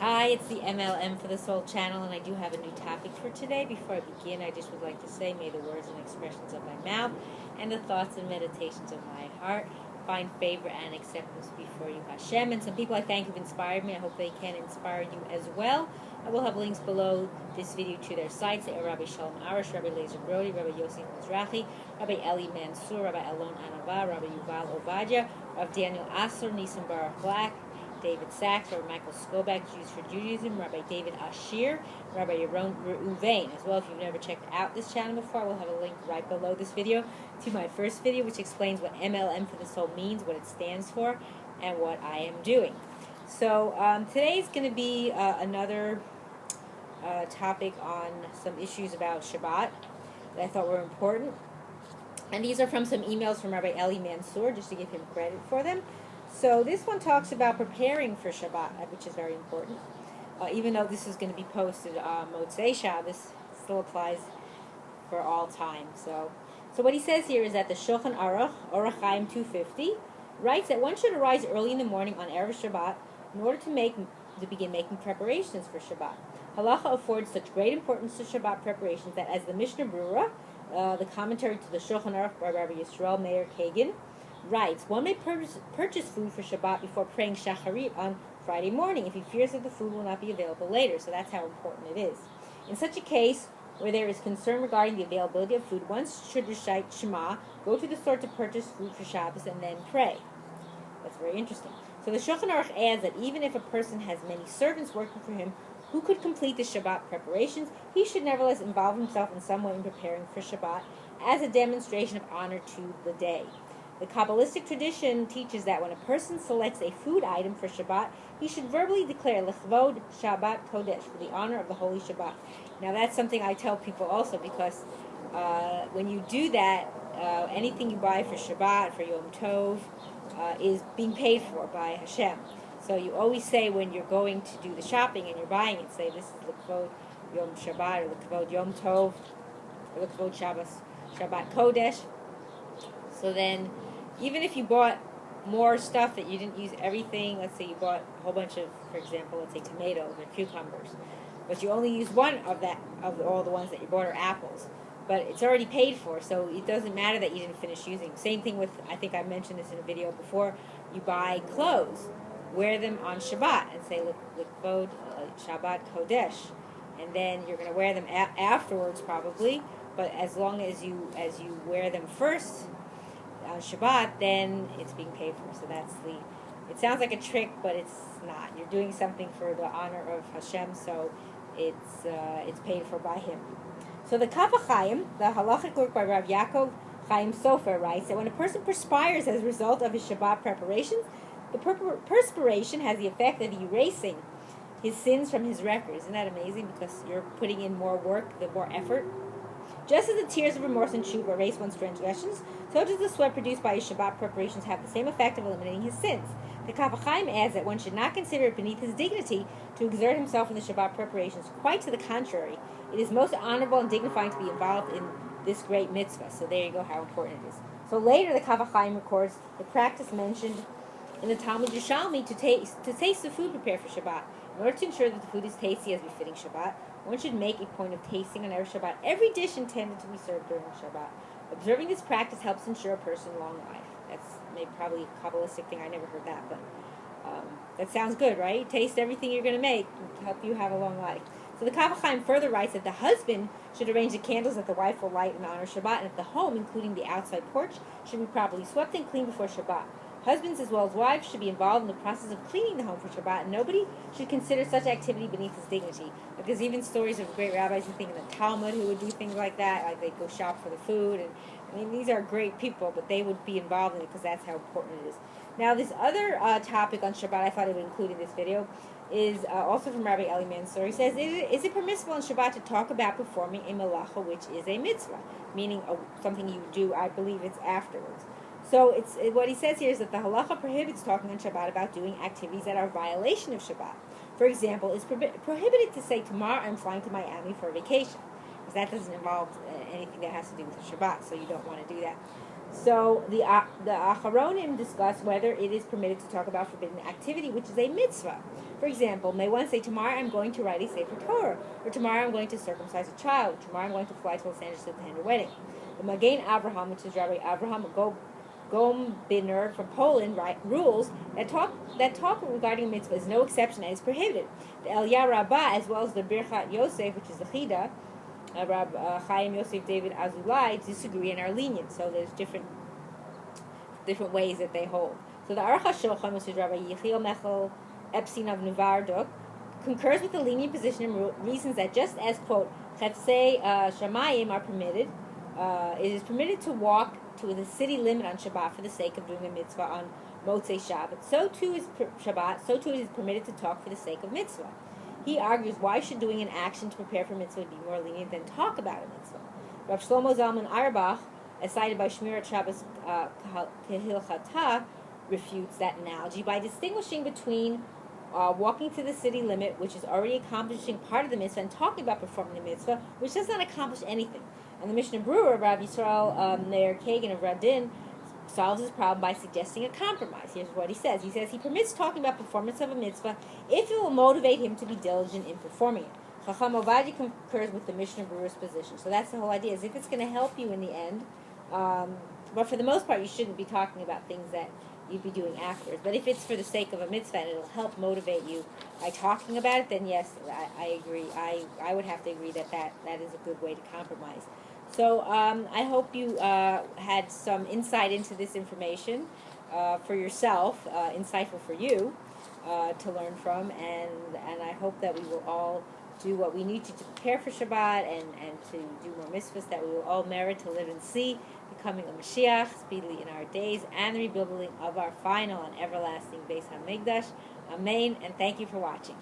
Hi, it's the M.L.M for the Soul channel, and I do have a new topic for today. Before I begin, I just would like to say, may the words and expressions of my mouth and the thoughts and meditations of my heart find favor and acceptance before you, Hashem. And some people I thank have inspired me. I hope they can inspire you as well. I will have links below this video to their sites. They are Rabbi Shalom Arush, Rabbi Lazer Brody, Rabbi Yossi Mizrahi, Rabbi Eli Mansour, Rabbi Alon Anava, Rabbi Yuval Ovadia, Rav Daniel Asor, Nisan Baruch Black, David Sachs, Rabbi Michael Skobach, Jews for Judaism, Rabbi David Asher, Rabbi Yaron Reuven. As well, if you've never checked out this channel before, I will have a link right below this video to my first video, which explains what M.L.M for the Soul means, what it stands for, and what I am doing. So today is going to be another topic on some issues about Shabbat that I thought were important. And these are from some emails from Rabbi Eli Mansour, just to give him credit for them. So this one talks about preparing for Shabbat, which is very important. Even though this is going to be posted on Motzei Shabbos, still applies for all time. So what he says here is that the Shulchan Aruch, Orach Chaim 250, writes that one should arise early in the morning on Erev Shabbat in order to begin making preparations for Shabbat. Halacha affords such great importance to Shabbat preparations that, as the Mishnah Brura, the commentary to the Shulchan Aruch by Rabbi Yisrael Meir Kagan, writes, one may purchase food for Shabbat before praying Shacharit on Friday morning if he fears that the food will not be available later. So that's how important it is. In such a case, where there is concern regarding the availability of food, one should recite Shema, go to the store to purchase food for Shabbos, and then pray. That's very interesting. So the Shulchan Aruch adds that even if a person has many servants working for him who could complete the Shabbat preparations, he should nevertheless involve himself in some way in preparing for Shabbat as a demonstration of honor to the day. The Kabbalistic tradition teaches that when a person selects a food item for Shabbat, he should verbally declare L'chvod Shabbat Kodesh, for the honor of the Holy Shabbat. Now that's something I tell people also, because when you do that, anything you buy for Shabbat, for Yom Tov, is being paid for by Hashem. So you always say when you're going to do the shopping and you're buying it, say this is L'chvod Yom Shabbat, or L'chvod Yom Tov, or L'chvod Shabbos Shabbat Kodesh. So then, even if you bought more stuff that you didn't use everything, let's say you bought a whole bunch of, for example, let's say tomatoes or cucumbers, but you only use one of all the ones that you bought are apples, but it's already paid for, so it doesn't matter that you didn't finish using them. Same thing with, I think I mentioned this in a video before, you buy clothes, wear them on Shabbat, and say, L'chvod Shabbat Kodesh, and then you're going to wear them afterwards probably, but as long as you wear them first on Shabbat, then it's being paid for. So that's it sounds like a trick, but it's not. You're doing something for the honor of Hashem, so it's paid for by Him. So the Kaf HaChaim, the halachic work by Rav Yaakov Chaim Sofer, writes that when a person perspires as a result of his Shabbat preparations, the perspiration has the effect of erasing his sins from his record. Isn't that amazing? Because you're putting in more work, the more effort. Just as the tears of remorse and tshuva erase one's transgressions, so does the sweat produced by his Shabbat preparations have the same effect of eliminating his sins. The Kaf HaChaim adds that one should not consider it beneath his dignity to exert himself in the Shabbat preparations. Quite to the contrary, it is most honorable and dignifying to be involved in this great mitzvah. So there you go, how important it is. So later, the Kaf HaChaim records the practice mentioned in the Talmud Yerushalmi to taste the food prepared for Shabbat. In order to ensure that the food is tasty as befitting Shabbat, one should make a point of tasting on Erev Shabbat every dish intended to be served during Shabbat. Observing this practice helps ensure a person long life. That's maybe probably a Kabbalistic thing. I never heard that, but that sounds good, right? Taste everything you're going to make to help you have a long life. So the Kaf HaChaim further writes that the husband should arrange the candles that the wife will light in honor of Shabbat, and that the home, including the outside porch, should be properly swept and cleaned before Shabbat. Husbands as well as wives should be involved in the process of cleaning the home for Shabbat, and nobody should consider such activity beneath his dignity. But there's even stories of great rabbis, I think in the Talmud, who would do things like that, like they'd go shop for the food, and I mean, these are great people, but they would be involved in it because that's how important it is. Now, this other topic on Shabbat I thought I would include in this video is also from Rabbi Eli Mansour. He says, is it permissible on Shabbat to talk about performing a malacha, which is a mitzvah, meaning something you do, I believe it's afterwards. So what he says here is that the halacha prohibits talking on Shabbat about doing activities that are a violation of Shabbat. For example, it's prohibited to say, tomorrow I'm flying to Miami for a vacation, because that doesn't involve anything that has to do with the Shabbat, so you don't want to do that. So the Acharonim discuss whether it is permitted to talk about forbidden activity, which is a mitzvah. For example, may one say, tomorrow I'm going to write a Sefer Torah, or tomorrow I'm going to circumcise a child, or tomorrow I'm going to fly to Los Angeles to attend a wedding. The Magen Avraham, which is Rabbi Avraham Gombiner from Poland, rules that talk regarding mitzvah is no exception and is prohibited. The Eliyah Rabbah, as well as the Birchat Yosef, which is the Chida, Rab Chaim Yosef David Azulai, disagree and are lenient. So there's different ways that they hold. So the Aruch HaShulchan, which is Rabbi Yechiel Mechel Epstein of Novardok, concurs with the lenient position and reasons that just as, quote, Chefsei Shamayim are permitted, it is permitted to walk to the city limit on Shabbat for the sake of doing a mitzvah on Motzei Shabbat. So too is Shabbat, so too it is permitted to talk for the sake of mitzvah. He argues, why should doing an action to prepare for mitzvah be more lenient than talk about a mitzvah? Rav Shlomo Zalman Auerbach, as cited by Shmirat Shabbos Kehilchata, refutes that analogy by distinguishing between walking to the city limit, which is already accomplishing part of the mitzvah, and talking about performing the mitzvah, which does not accomplish anything. And the Mishnah Brewer, Rav Yisrael Meir Kagan of Radin, solves this problem by suggesting a compromise. Here's what he says. He says he permits talking about performance of a mitzvah if it will motivate him to be diligent in performing it. Chacham Ovadia concurs with the Mishnah Brewer's position. So that's the whole idea, is if it's going to help you in the end, but for the most part you shouldn't be talking about things that you'd be doing afterwards. But if it's for the sake of a mitzvah and it'll help motivate you by talking about it, then yes, I agree. I would have to agree that is a good way to compromise. So I hope you had some insight into this information for yourself, insightful for you to learn from, and I hope that we will all do what we need to prepare for Shabbat and to do more mitzvahs that we will all merit to live and see, becoming a Mashiach speedily in our days, and the rebuilding of our final and everlasting Beis HaMikdash. Amen, and thank you for watching.